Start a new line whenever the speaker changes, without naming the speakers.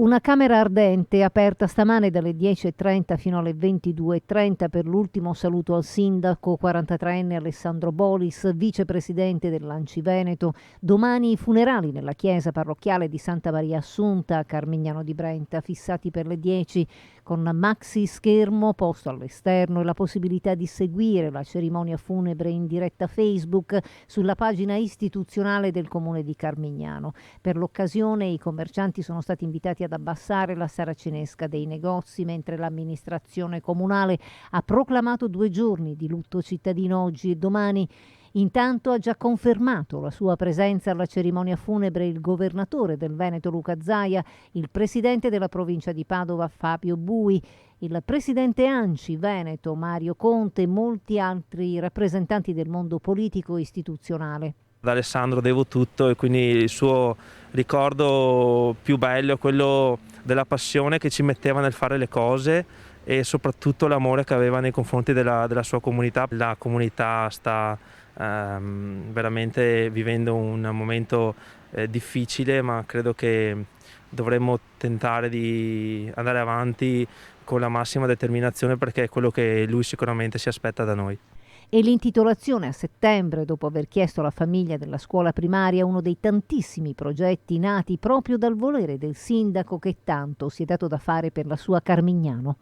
Una camera ardente aperta stamane dalle 10:30 fino alle 22:30 per l'ultimo saluto al sindaco 43enne Alessandro Bolis, vicepresidente dell'Anci Veneto. Domani i funerali nella chiesa parrocchiale di Santa Maria Assunta a Carmignano di Brenta, fissati per le 10, con maxi schermo posto all'esterno e la possibilità di seguire la cerimonia funebre in diretta Facebook sulla pagina istituzionale del comune di Carmignano. Per l'occasione i commercianti sono stati invitati ad abbassare la saracinesca dei negozi, mentre l'amministrazione comunale ha proclamato 2 giorni di lutto cittadino oggi e domani. Intanto ha già confermato la sua presenza alla cerimonia funebre il governatore del Veneto Luca Zaia, il presidente della provincia di Padova Fabio Bui, il presidente Anci Veneto Mario Conte e molti altri rappresentanti del mondo politico e istituzionale.
Ad Alessandro devo tutto e quindi il suo ricordo più bello è quello della passione che ci metteva nel fare le cose e soprattutto l'amore che aveva nei confronti della sua comunità. La comunità sta veramente vivendo un momento difficile, ma credo che dovremmo tentare di andare avanti con la massima determinazione perché è quello che lui sicuramente si aspetta da noi.
E l'intitolazione a settembre, dopo aver chiesto alla famiglia della scuola primaria, uno dei tantissimi progetti nati proprio dal volere del sindaco che tanto si è dato da fare per la sua Carmignano.